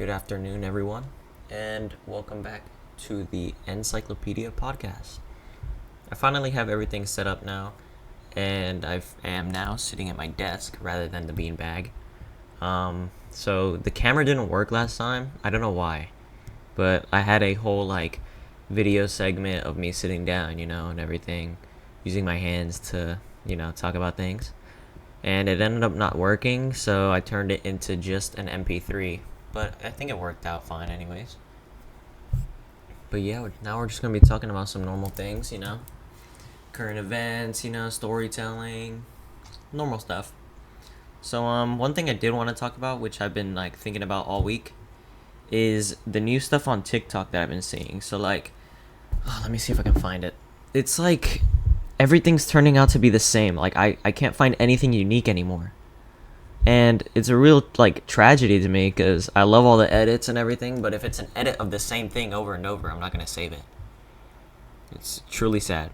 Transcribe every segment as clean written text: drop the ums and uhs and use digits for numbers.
Good afternoon, everyone, and welcome back to the Encyclopedia Podcast. I finally have everything set up now, and I am now sitting at my desk rather than the beanbag. So the camera didn't work last time. I don't know why, but I had a whole video segment of me sitting down, and everything, using my hands to, talk about things. And it ended up not working, so I turned it into just an MP3. But I think it worked out fine, anyways. But yeah, now we're just gonna be talking about some normal things, current events, storytelling, normal stuff. So one thing I did want to talk about, which I've been thinking about all week, is the new stuff on TikTok that I've been seeing. So let me see if I can find it. It's like everything's turning out to be the same. I can't find anything unique anymore. And it's a real tragedy to me because I love all the edits and everything, but if it's an edit of the same thing over and over, I'm not going to save it. It's truly sad.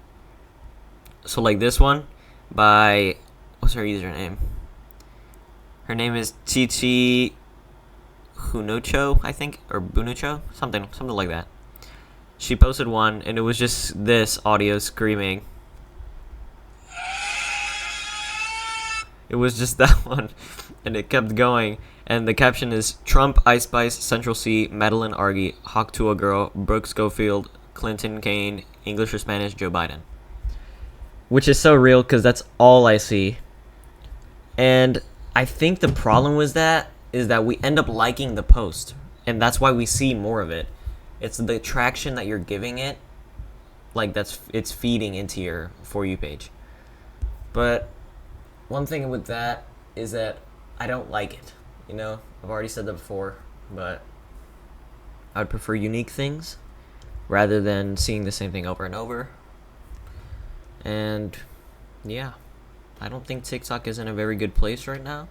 So this one by, what's her username? Her name is Titi Hunucho, I think, or Bunucho, something like that. She posted one and it was just this audio screaming. It was just that one, and it kept going. And the caption is Trump, Ice Spice, Central C, Madeline Argy, Hawk to a Girl, Brooke Schofield, Clinton Kane, English or Spanish, Joe Biden. Which is so real because that's all I see. And I think the problem with that is that we end up liking the post, and that's why we see more of it. It's the traction that you're giving it, it's feeding into your For You page. But one thing with that is that I don't like it. I've already said that before, but I'd prefer unique things rather than seeing the same thing over and over. And yeah, I don't think TikTok is in a very good place right now,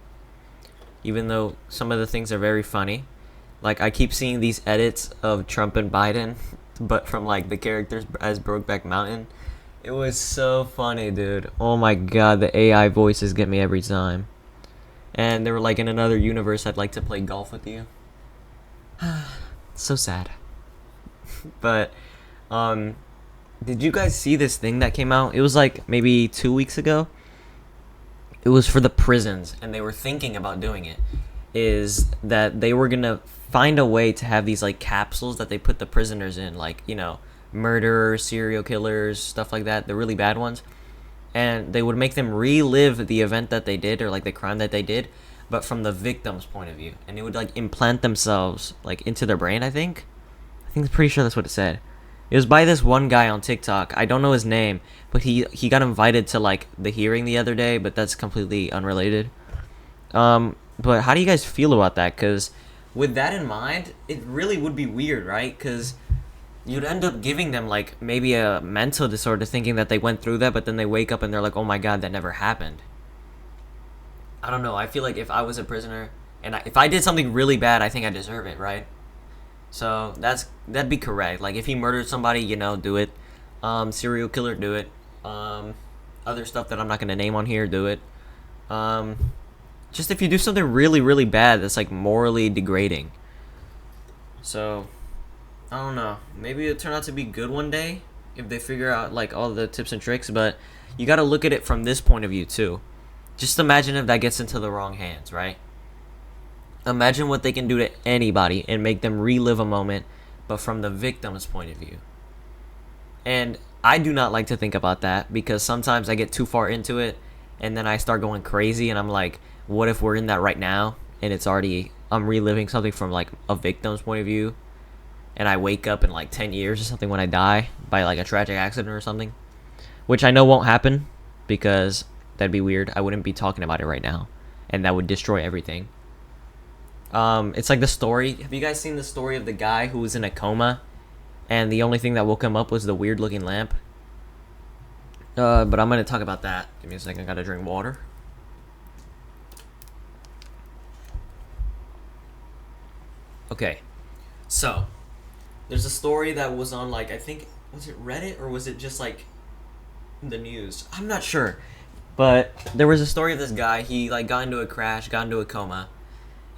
even though some of the things are very funny. I keep seeing these edits of Trump and Biden, but from the characters as Brokeback Mountain. It was so funny, dude. Oh my god, the AI voices get me every time. And they were in another universe, I'd like to play golf with you. So sad. But, did you guys see this thing that came out? It was maybe 2 weeks ago. It was for the prisons, and they were thinking about doing it. Is that they were gonna find a way to have these capsules that they put the prisoners in, murderers, serial killers, stuff like that, the really bad ones, and they would make them relive the event that they did or the crime that they did, but from the victim's point of view, and it would implant themselves into their brain. I think I'm pretty sure that's what it said. It was by this one guy on TikTok. I don't know his name, but he got invited to the hearing the other day, but that's completely unrelated. But how do you guys feel about that? Because with that in mind, it really would be weird, right? Because you'd end up giving them maybe a mental disorder, thinking that they went through that, but then they wake up and they're oh my god, that never happened. I don't know. I feel if I was a prisoner and if I did something really bad, I think I deserve it, right? So that'd be correct. If he murdered somebody, do it. Serial killer, do it. Other stuff that I'm not gonna name on here, do it. Just if you do something really, really bad that's morally degrading. So I don't know. Maybe it'll turn out to be good one day if they figure out all the tips and tricks, but you got to look at it from this point of view too. Just imagine if that gets into the wrong hands, right? Imagine what they can do to anybody and make them relive a moment, but from the victim's point of view. And I do not like to think about that because sometimes I get too far into it and then I start going crazy and I'm what if we're in that right now and I'm reliving something from a victim's point of view? And I wake up in 10 years or something when I die by a tragic accident or something, which I know won't happen because that'd be weird. I wouldn't be talking about it right now, and that would destroy everything. It's the story. Have you guys seen the story of the guy who was in a coma, and the only thing that woke him up was the weird looking lamp? But I'm gonna talk about that. Give me a second. I gotta drink water. Okay, so there's a story that was on I think, was it Reddit or was it just the news? I'm not sure. But there was a story of this guy. He got into a crash, got into a coma,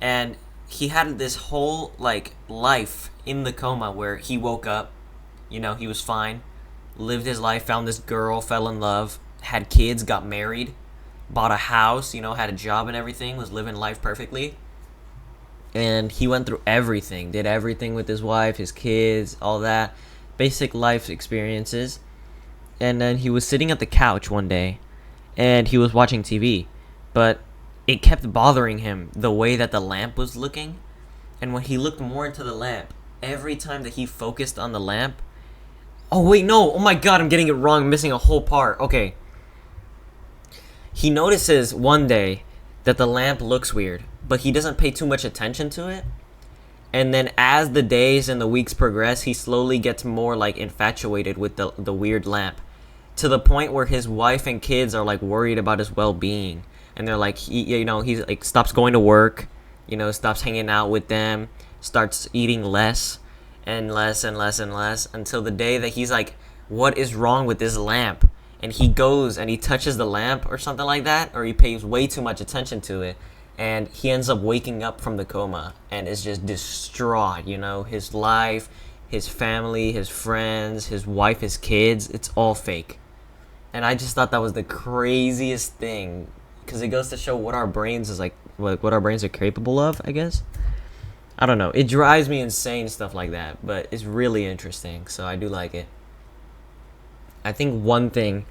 and he had this whole like life in the coma where he woke up, he was fine, lived his life, found this girl, fell in love, had kids, got married, bought a house, had a job and everything, was living life perfectly. And he went through everything, did everything with his wife, his kids, all that, basic life experiences. And then he was sitting at the couch one day and he was watching TV, but it kept bothering him the way that the lamp was looking. And when he looked more into the lamp, every time that he focused on the lamp, oh wait, no, oh my god, I'm getting it wrong, I'm missing a whole part. Okay. He notices one day that the lamp looks weird, but he doesn't pay too much attention to it. And then as the days and the weeks progress, he slowly gets more like infatuated with the weird lamp, to the point where his wife and kids are like worried about his well-being. And they're like, he's like stops going to work, stops hanging out with them, starts eating less and less and less and less, until the day that he's like, what is wrong with this lamp? And he goes and he touches the lamp or something like that, or he pays way too much attention to it, and he ends up waking up from the coma and is just distraught. His life, his family, his friends, his wife, his kids, it's all fake. And I just thought that was the craziest thing, because it goes to show what our brains is like what our brains are capable of, I guess. I don't know. It drives me insane, stuff like that, but it's really interesting, so I do like it. I think one thing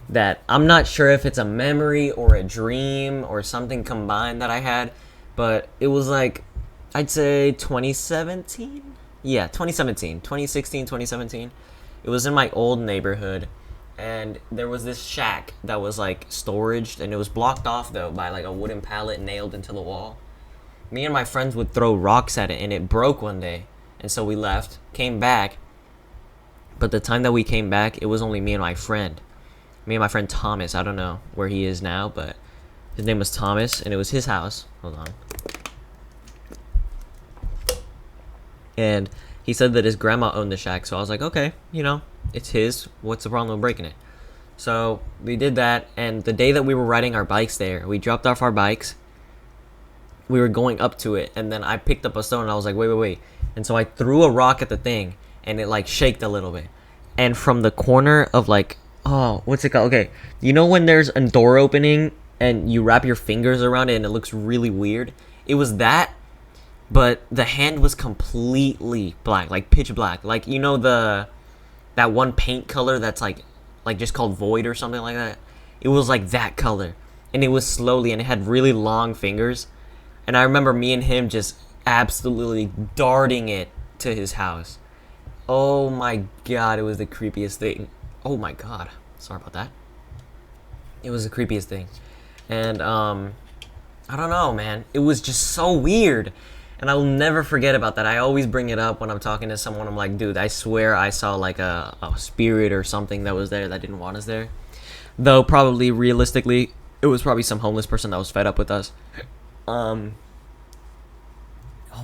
that I'm not sure if it's a memory or a dream or something combined that I had, but it was like, I'd say 2017? Yeah, 2017. 2016, 2017. It was in my old neighborhood, and there was this shack that was like storaged, and it was blocked off though by like a wooden pallet nailed into the wall. Me and my friends would throw rocks at it, and it broke one day, and so we left, came back. But the time that we came back, it was only me and my friend Thomas. I don't know where he is now, but his name was Thomas, and it was his house. Hold on. And he said that his grandma owned the shack, so I was like, okay, it's his. What's the problem with breaking it? So we did that, and the day that we were riding our bikes there, we dropped off our bikes. We were going up to it, and then I picked up a stone, and I was like, wait. And so I threw a rock at the thing, and it like shaked a little bit. And from the corner of like, what's it called? Okay, when there's a door opening and you wrap your fingers around it and it looks really weird? It was that, but the hand was completely black, like pitch black. Like, that one paint color that's like just called void or something like that? It was like that color. And it was slowly, and it had really long fingers. And I remember me and him just absolutely darting it to his house. Oh my god, it was the creepiest thing. Oh my god, sorry about that. It was the creepiest thing. And I don't know, man. It was just so weird. And I will never forget about that. I always bring it up when I'm talking to someone. I'm like, dude, I swear I saw like a spirit or something that was there that didn't want us there. Though probably realistically, it was probably some homeless person that was fed up with us. Oh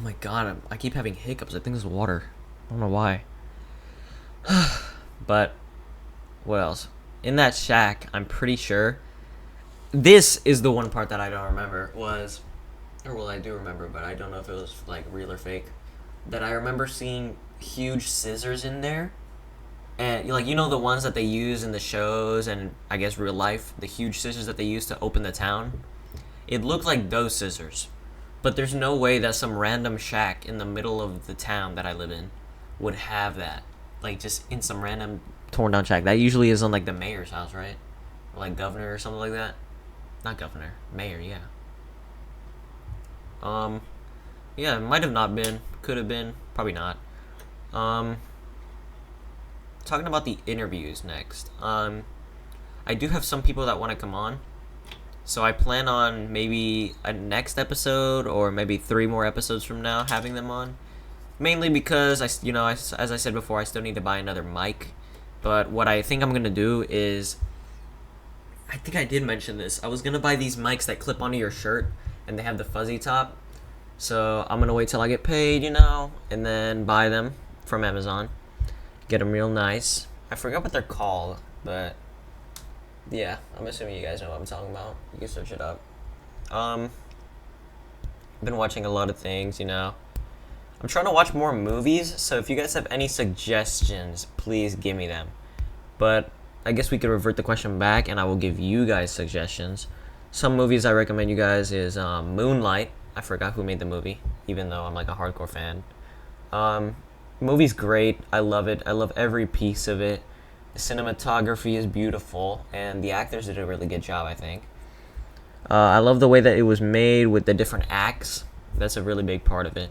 my god, I keep having hiccups. I think it's water. I don't know why. But what else? In that shack, I'm pretty sure. This is the one part that I don't remember. I do remember, but I don't know if it was like real or fake. That I remember seeing huge scissors in there. And like, the ones that they use in the shows and I guess real life, the huge scissors that they use to open the town. It looked like those scissors. But there's no way that some random shack in the middle of the town that I live in would have that. Like, just in some random torn down shack. That usually is on like the mayor's house, right? Or like governor or something like that. Not governor, mayor, yeah. Yeah, it might have not been. Could have been. Probably not. Talking about the interviews next. I do have some people that want to come on. So I plan on maybe a next episode or maybe 3 more episodes from now having them on. Mainly because, as I said before, I still need to buy another mic. But what I think I'm going to do is, I think I did mention this. I was going to buy these mics that clip onto your shirt and they have the fuzzy top. So I'm going to wait till I get paid, and then buy them from Amazon. Get them real nice. I forgot what they're called, but yeah, I'm assuming you guys know what I'm talking about. You can search it up. I've been watching a lot of things, you know. I'm trying to watch more movies, so if you guys have any suggestions, please give me them. But I guess we could revert the question back, and I will give you guys suggestions. Some movies I recommend you guys is Moonlight. I forgot who made the movie, even though I'm like a hardcore fan. Um, movie's great. I love it. I love every piece of it. The cinematography is beautiful, and the actors did a really good job, I think. I love the way that it was made with the different acts. That's a really big part of it.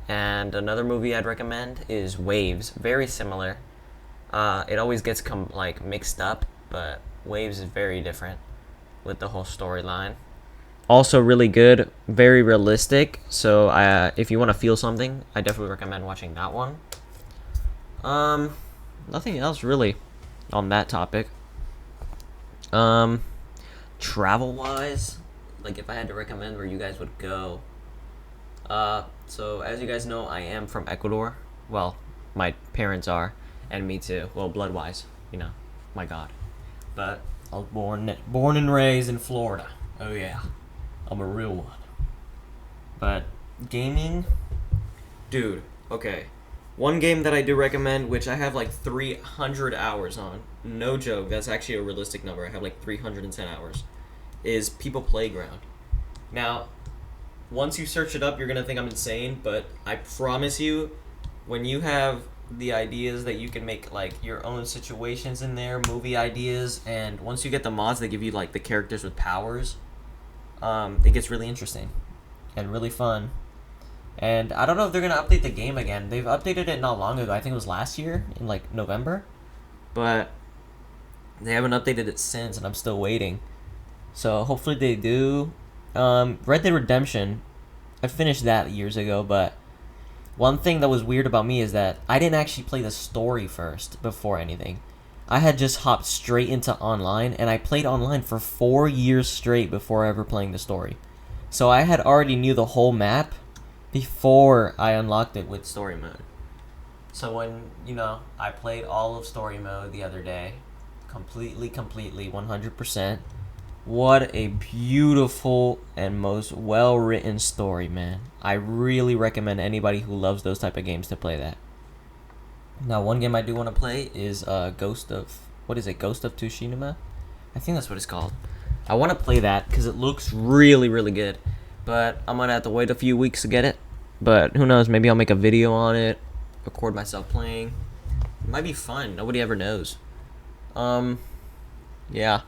And another movie I'd recommend is Waves. Very similar. It always gets mixed up, but Waves is very different with the whole storyline. Also really good, very realistic. So if you want to feel something, I definitely recommend watching that one. Nothing else really on that topic. Travel wise, like if I had to recommend where you guys would go. So as you guys know, I am from Ecuador. Well, my parents are, and me too. Well, blood wise, you know, my God. But I was born and raised in Florida. Oh yeah, I'm a real one. But gaming, dude. Okay, one game that I do recommend, which I have like 300 hours on. No joke. That's actually a realistic number. I have like 310 hours. Is People Playground. Now, once you search it up, you're gonna think I'm insane, but I promise you, when you have the ideas that you can make like your own situations in there, movie ideas, and once you get the mods that give you like the characters with powers, it gets really interesting and really fun. And I don't know if they're gonna update the game again. They've updated it not long ago. I think it was last year in like November, but they haven't updated it since, and I'm still waiting. So hopefully they do. Red Dead Redemption, I finished that years ago, but one thing that was weird about me is that I didn't actually play the story first before anything. I had just hopped straight into online, and I played online for 4 years straight before ever playing the story. So I had already knew the whole map before I unlocked it with story mode. So when, I played all of story mode the other day, completely, 100%. What a beautiful and most well-written story, man. I really recommend anybody who loves those type of games to play that. Now, one game I do want to play is Ghost of Tsushima? I think that's what it's called. I want to play that because it looks really, really good. But I'm going to have to wait a few weeks to get it. But who knows, maybe I'll make a video on it, record myself playing. It might be fun. Nobody ever knows. Yeah.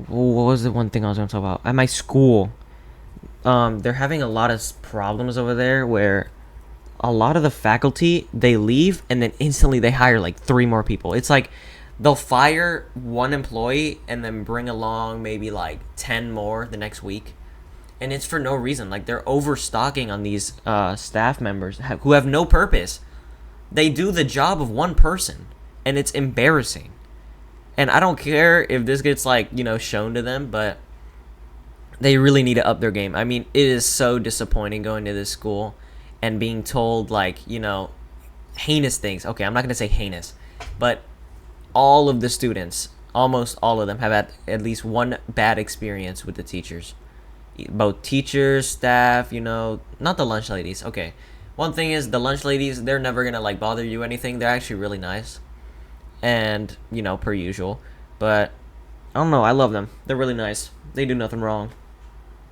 What was the one thing I was going to talk about? At my school, they're having a lot of problems over there where a lot of the faculty, they leave and then instantly they hire like 3 more people. It's like they'll fire one employee and then bring along maybe like 10 more the next week. And it's for no reason. Like they're overstocking on these staff members who have no purpose. They do the job of one person, and it's embarrassing. And I don't care if this gets shown to them, but they really need to up their game. I mean, it is so disappointing going to this school and being told heinous things. Okay, I'm not going to say heinous, but all of the students, almost all of them, have had at least one bad experience with the teachers. Both teachers, staff, not the lunch ladies. Okay, one thing is the lunch ladies, they're never going to bother you or anything. They're actually really nice. And, per usual. But, I don't know, I love them. They're really nice. They do nothing wrong.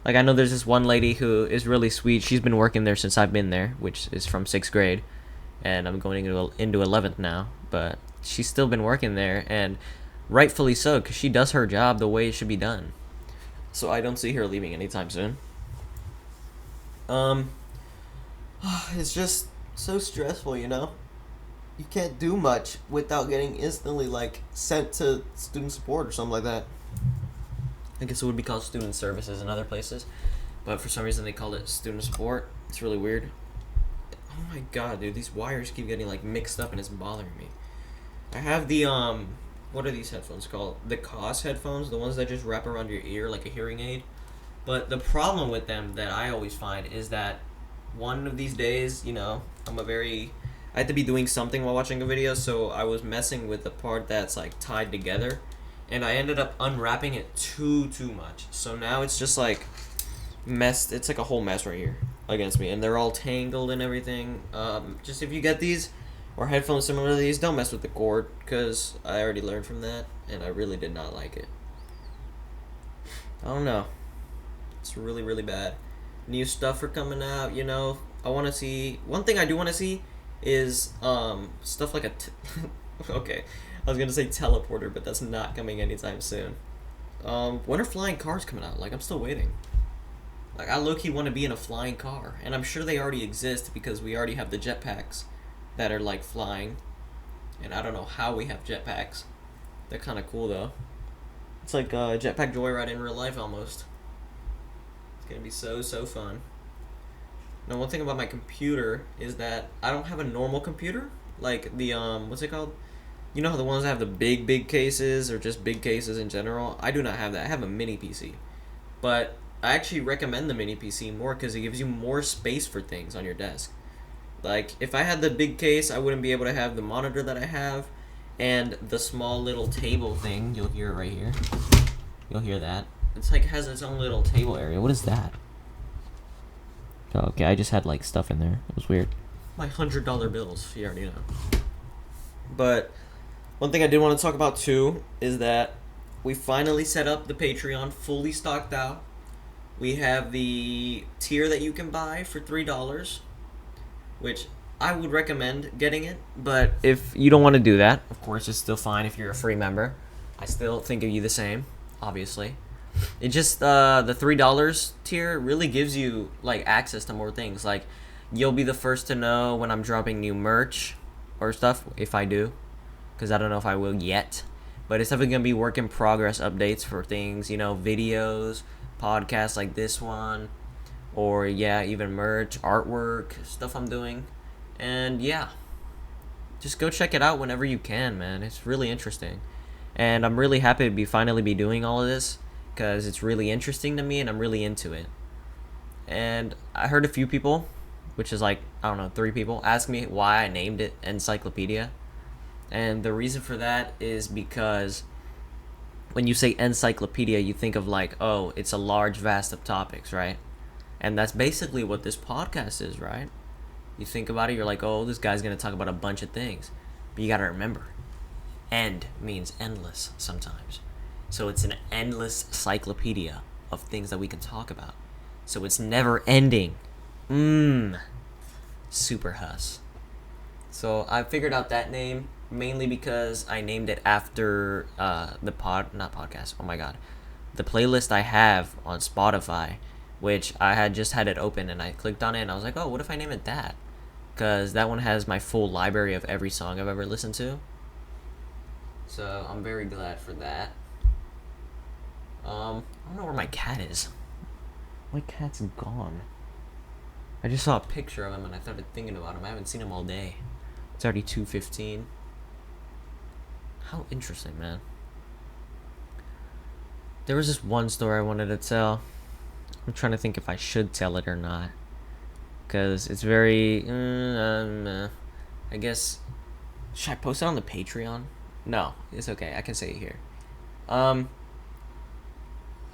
I know there's this one lady who is really sweet. She's been working there since I've been there, which is from 6th grade. And I'm going into 11th now. But she's still been working there, and rightfully so, because she does her job the way it should be done. So I don't see her leaving anytime soon. It's just so stressful, You can't do much without getting instantly sent to student support or something like that. I guess it would be called student services in other places, but for some reason they called it student support. It's really weird. Oh my god, dude, these wires keep getting mixed up and it's bothering me. I have the what are these headphones called? The COS headphones, the ones that just wrap around your ear like a hearing aid. But the problem with them that I always find is that one of these days, I had to be doing something while watching a video, so I was messing with the part that's tied together, and I ended up unwrapping it too much. So now it's just messed. It's like a whole mess right here against me, and they're all tangled and everything. Just if you get these or headphones similar to these, don't mess with the cord, because I already learned from that, and I really did not like it. I don't know. It's really, really bad. New stuff are coming out, you know. I want to see. One thing I do want to see is stuff like okay, I was gonna say teleporter, but that's not coming anytime soon. When are flying cars coming out? Like, I'm still waiting. Like, I low-key want to be in a flying car, and I'm sure they already exist because we already have the jetpacks that are like flying, and I don't know how we have jetpacks. They're kind of cool though. It's like jetpack joyride in real life almost. It's gonna be so fun. Now, one thing about my computer is that I don't have a normal computer. Like the what's it called? You know how the ones that have the big cases, or just big cases in general? I do not have that. I have a mini PC. But I actually recommend the mini PC more because it gives you more space for things on your desk. Like, if I had the big case, I wouldn't be able to have the monitor that I have and the small little table thing. You'll hear it right here. You'll hear that. It's like, it has its own little table area. What is that? Oh, okay, I just had like stuff in there. It was weird. My $100 bills. You already know. But one thing I did want to talk about too is that we finally set up the Patreon, fully stocked out. We have the tier that you can buy for $3, which I would recommend getting it. But if you don't want to do that, of course, it's still fine if you're a free member. I still think of you the same, obviously. It just, the $3 tier really gives you, like, access to more things. Like, you'll be the first to know when I'm dropping new merch or stuff, if I do. Because I don't know if I will yet. But it's definitely going to be work in progress updates for things, you know, videos, podcasts like this one, or yeah, even merch, artwork, stuff I'm doing. And yeah, just go check it out whenever you can, man. It's really interesting. And I'm really happy to finally be doing all of this, because it's really interesting to me and I'm really into it. And I heard a few people, which is like, I don't know, 3 people, ask me why I named it Encyclopedia. And the reason for that is because when you say encyclopedia, you think of like, oh, it's a large vast of topics, right? And that's basically what this podcast is, right? You think about it, you're like, oh, this guy's going to talk about a bunch of things. But you got to remember, end means endless sometimes. So it's an endless cyclopedia of things that we can talk about. So it's never ending. Super Huss. So I figured out that name mainly because I named it after the playlist I have on Spotify, which I had just had it open, and I clicked on it and I was like, oh, what if I name it that? Because that one has my full library of every song I've ever listened to. So I'm very glad for that. I don't know where my cat is. My cat's gone. I just saw a picture of him and I started thinking about him. I haven't seen him all day. It's already 2:15. How interesting, man. There was this one story I wanted to tell. I'm trying to think if I should tell it or not. Because it's very... I guess... Should I post it on the Patreon? No, it's okay. I can say it here. Oh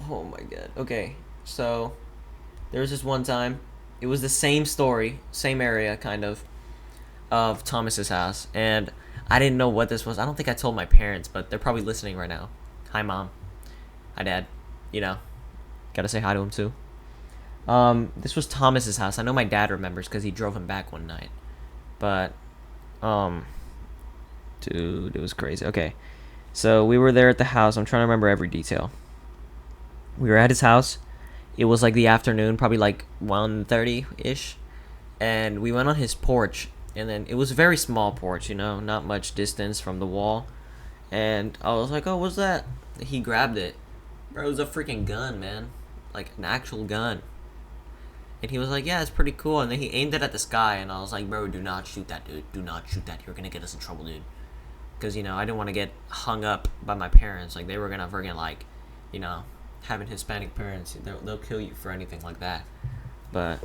my god. Okay, so... There was this one time. It was the same story. Same area, kind of Thomas's house. And I didn't know what this was. I don't think I told my parents, but they're probably listening right now. Hi, Mom. Hi, Dad. You know, gotta say hi to him too. This was Thomas's house. I know my dad remembers because he drove him back one night. But, dude, it was crazy. Okay, so we were there at the house. I'm trying to remember every detail. We were at his house. It was like the afternoon, probably like 1:30-ish. And we went on his porch. And then it was a very small porch, you know, not much distance from the wall. And I was like, oh, what's that? He grabbed it. Bro, it was a freaking gun, man. Like an actual gun. And he was like, yeah, it's pretty cool. And then he aimed it at the sky. And I was like, bro, do not shoot that, dude. Do not shoot that. You're going to get us in trouble, dude. Because, you know, I didn't want to get hung up by my parents. Like, they were going to freaking, like, you know, having Hispanic parents. They'll kill you for anything like that. But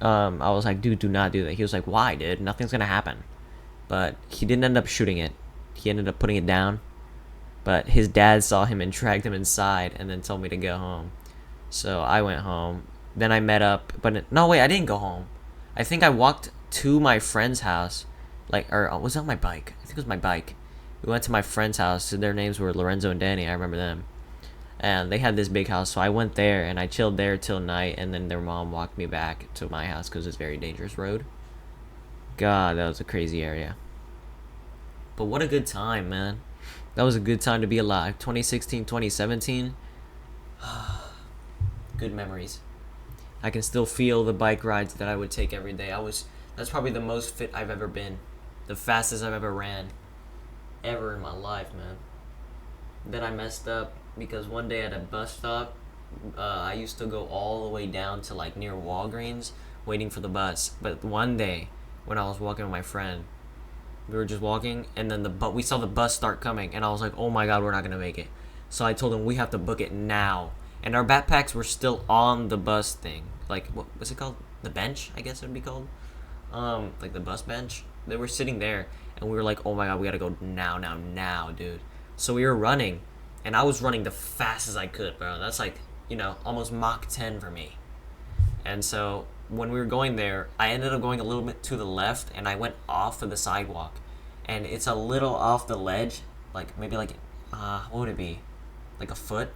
I was like, dude, do not do that. He was like, why, dude? Nothing's going to happen. But he didn't end up shooting it. He ended up putting it down. But his dad saw him and dragged him inside and then told me to go home. So I went home. Then I met up, but no, wait, I didn't go home. I think I walked to my friend's house, or was that my bike? I think it was my bike. We went to my friend's house. Their names were Lorenzo and Danny. I remember them. And they had this big house, so I went there and I chilled there till night, and then their mom walked me back to my house because it's a very dangerous road. God, that was a crazy area. But what a good time, man. That was a good time to be alive. 2016, 2017. Good memories. I can still feel the bike rides that I would take every day. That's probably the most fit I've ever been. The fastest I've ever ran. Ever in my life, man. Then I messed up because one day at a bus stop, I used to go all the way down to like near Walgreens waiting for the bus. But one day when I was walking with my friend, we were just walking, and then we saw the bus start coming, and I was like, oh my god, we're not gonna make it. So I told him we have to book it now. And our backpacks were still on the bus thing. Like, what was it called? The bench, I guess it would be called. Like the bus bench. They were sitting there, and we were like, oh my god, we gotta go now, dude. So we were running, and I was running the fastest I could, bro. That's like, almost Mach 10 for me. And so when we were going there, I ended up going a little bit to the left, and I went off of the sidewalk. And it's a little off the ledge, like maybe like, what would it be? Like a foot?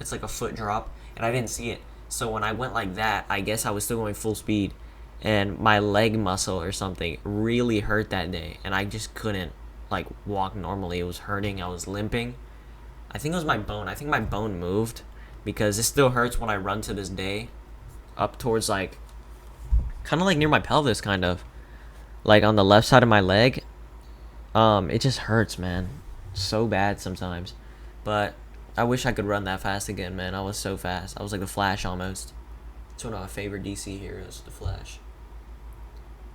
It's like a foot drop, and I didn't see it. So when I went like that, I guess I was still going full speed, and my leg muscle or something really hurt that day, and I just couldn't like walk normally. It was hurting. I was limping. I think it was my bone. I think my bone moved, because it still hurts when I run to this day, up towards like, kind of like near my pelvis, kind of, like on the left side of my leg. It just hurts, man, so bad sometimes. But I wish I could run that fast again, man. I was so fast. I was like the Flash almost. It's one of my favorite DC heroes, the Flash.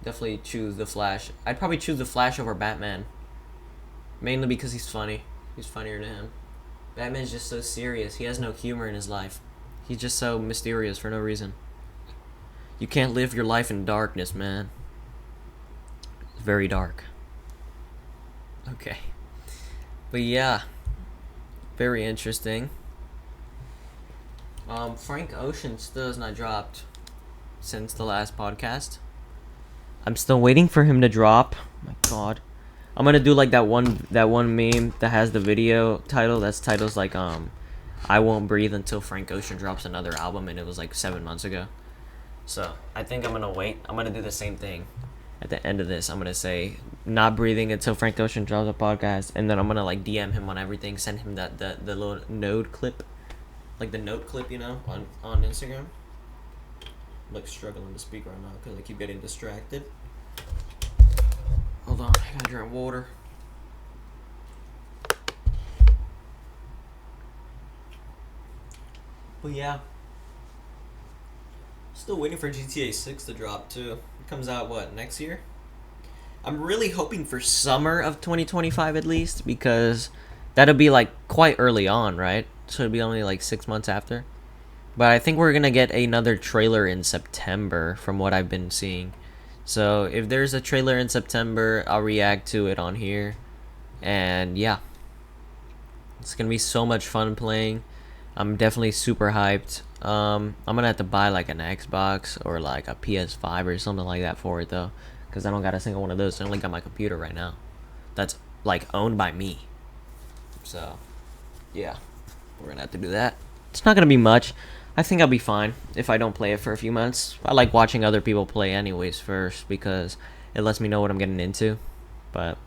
Definitely choose the Flash. I'd probably choose the Flash over Batman. Mainly because he's funny. He's funnier than him. Batman's just so serious. He has no humor in his life. He's just so mysterious for no reason. You can't live your life in darkness, man. It's very dark. Okay. But yeah. Very interesting. Frank Ocean still has not dropped since the last podcast. I'm still waiting for him to drop. Oh my god. I'm gonna do like that one meme that has the video title. That's titles like I won't breathe until Frank Ocean drops another album, and it was like 7 months ago. So I think I'm gonna wait. I'm gonna do the same thing. At the end of this, I'm gonna say not breathing until Frank Ocean drops a podcast, and then I'm gonna like DM him on everything, send him the little node clip, like the note clip, on Instagram. I'm like struggling to speak right now because I keep getting distracted. Hold on, I gotta drink water. But yeah, still waiting for GTA 6 to drop too. It comes out next year? I'm really hoping for summer of 2025 at least, because that'll be like quite early on, right? So it'll be only like 6 months after. But I think we're gonna get another trailer in September from what I've been seeing. So if there's a trailer in September, I'll react to it on here. And yeah, it's gonna be so much fun playing. I'm definitely super hyped. I'm gonna have to buy like an Xbox or like a PS5 or something like that for it though, because I don't got a single one of those. I only got my computer right now that's like owned by me. So yeah, we're gonna have to do that. It's not gonna be much. I think I'll be fine if I don't play it for a few months. I like watching other people play anyways first, because it lets me know what I'm getting into. But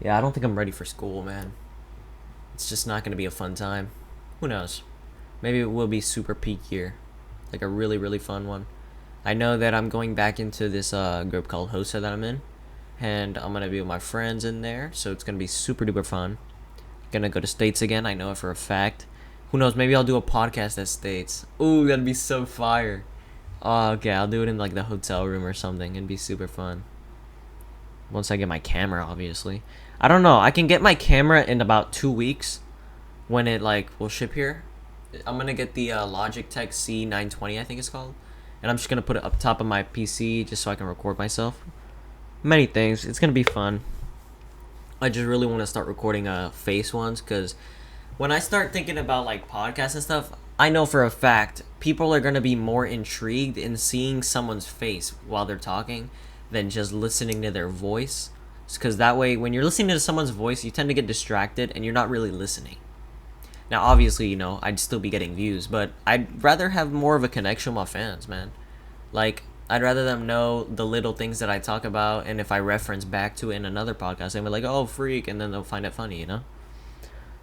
yeah, I don't think I'm ready for school, man. It's just not gonna be a fun time. Who knows? Maybe it will be super peak year, like a really, really fun one. I know that I'm going back into this group called HOSA that I'm in, and I'm gonna be with my friends in there, so it's gonna be super duper fun. Gonna go to States again, I know it for a fact. Who knows? Maybe I'll do a podcast at States. Ooh, that'd be so fire. Oh, okay, I'll do it in like the hotel room or something. It'd be super fun. Once I get my camera, obviously. I don't know. I can get my camera in about 2 weeks when it like will ship here. I'm gonna get the Logitech C920, I think it's called, and I'm just gonna put it up top of my PC just so I can record myself. Many things. It's gonna be fun. I just really want to start recording face ones, because when I start thinking about like podcasts and stuff, I know for a fact people are gonna be more intrigued in seeing someone's face while they're talking than just listening to their voice. Because that way, when you're listening to someone's voice, you tend to get distracted and you're not really listening. Now, obviously, I'd still be getting views, but I'd rather have more of a connection with my fans, man. Like, I'd rather them know the little things that I talk about, and if I reference back to it in another podcast, they'll be like, oh, freak, and then they'll find it funny.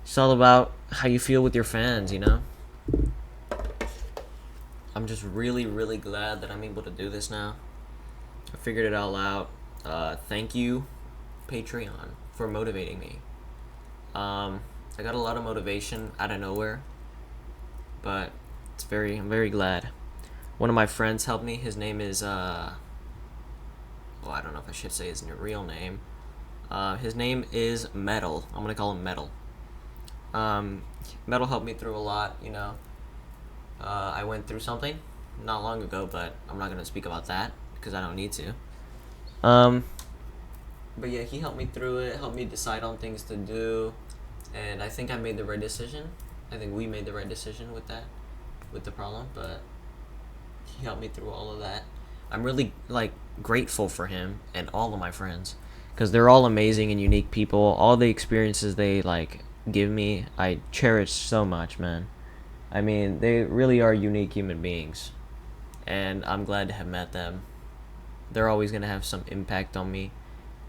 It's all about how you feel with your fans. I'm just really, really glad that I'm able to do this now. I figured it all out. Thank you, Patreon, for motivating me. I got a lot of motivation out of nowhere, but I'm very glad. One of my friends helped me. His name is, well, I don't know if I should say his real name. His name is Metal. I'm gonna call him Metal. Metal helped me through a lot. I went through something not long ago, but I'm not gonna speak about that because I don't need to. But yeah, he helped me through it, helped me decide on things to do, and I think I made the right decision. I think we made the right decision with the problem, but he helped me through all of that. I'm really grateful for him and all of my friends because they're all amazing and unique people. All the experiences they give me, I cherish so much, man. I mean, they really are unique human beings, and I'm glad to have met them. They're always going to have some impact on me,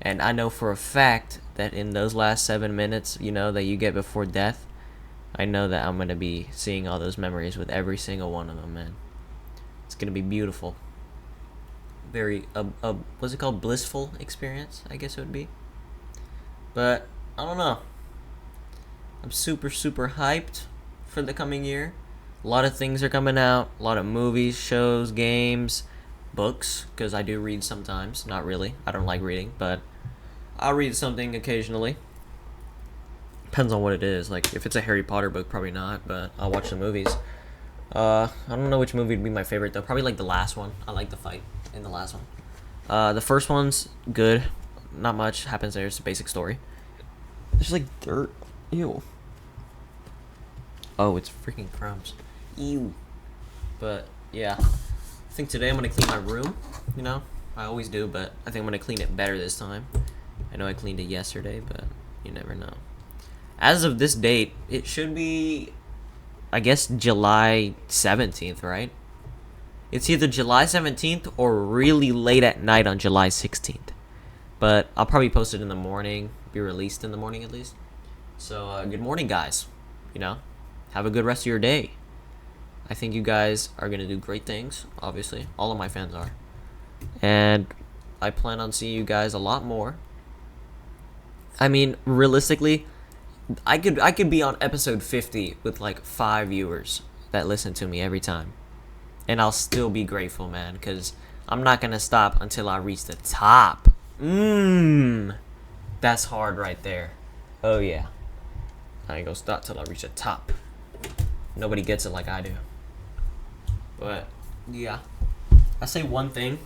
and I know for a fact that in those last 7 minutes, that you get before death, I know that I'm going to be seeing all those memories with every single one of them, man. It's going to be beautiful. Very, what's it called? Blissful experience, I guess it would be. But, I don't know. I'm super, super hyped for the coming year. A lot of things are coming out. A lot of movies, shows, games, books, because I do read sometimes. Not really. I don't like reading, but I'll read something occasionally. Depends on what it is. Like, if it's a Harry Potter book, probably not, but I'll watch the movies. I don't know which movie would be my favorite, though. Probably, the last one. I like the fight in the last one. The first one's good. Not much happens there. It's a basic story. There's, dirt. Ew. Oh, it's freaking crumbs. Ew. But, yeah. I think today I'm going to clean my room. I always do, but I think I'm going to clean it better this time. I know I cleaned it yesterday, but you never know. As of this date, it should be, I guess, July 17th, right? It's either July 17th or really late at night on July 16th. But I'll probably post it in the morning, be released in the morning at least. So, good morning, guys. Have a good rest of your day. I think you guys are going to do great things, obviously. All of my fans are. And I plan on seeing you guys a lot more. I mean, realistically, I could be on episode 50 with 5 viewers that listen to me every time. And I'll still be grateful, man, because I'm not going to stop until I reach the top. That's hard right there. Oh, yeah. I ain't gonna stop till I reach the top. Nobody gets it like I do. But, yeah. I say one thing,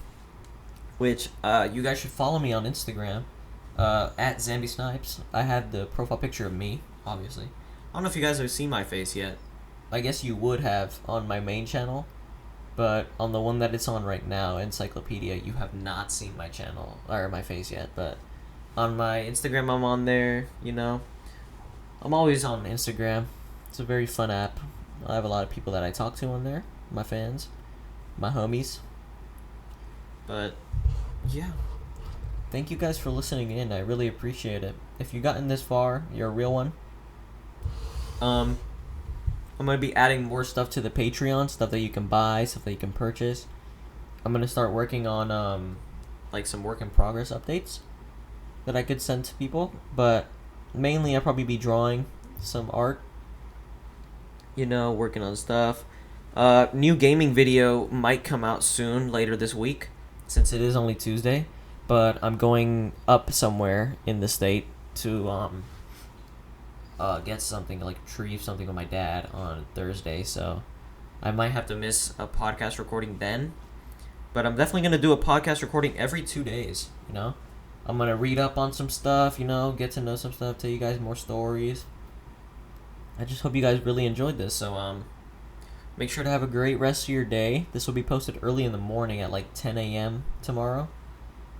which, you guys should follow me on Instagram, at Zambi Snipes. I have the profile picture of me, obviously. I don't know if you guys have seen my face yet. I guess you would have on my main channel, but on the one that it's on right now, Encyclopedia, you have not seen my channel, or my face yet, but on my Instagram, I'm on there, I'm always on Instagram. It's a very fun app. I have a lot of people that I talk to on there. My fans. My homies. But, yeah. Thank you guys for listening in. I really appreciate it. If you've gotten this far, you're a real one. I'm going to be adding more stuff to the Patreon. Stuff that you can buy. Stuff that you can purchase. I'm going to start working on, some work in progress updates that I could send to people. But mainly I'll probably be drawing some art, working on stuff. New gaming video might come out soon, later this week, since it is only Tuesday, but I'm going up somewhere in the state to get something, retrieve something with my dad on Thursday, so I might have to miss a podcast recording then, but I'm definitely going to do a podcast recording every 2 days, I'm going to read up on some stuff, get to know some stuff, tell you guys more stories. I just hope you guys really enjoyed this. So make sure to have a great rest of your day. This will be posted early in the morning at like 10 a.m. tomorrow.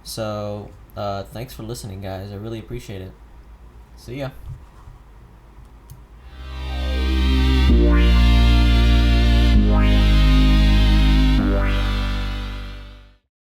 So thanks for listening, guys. I really appreciate it. See ya.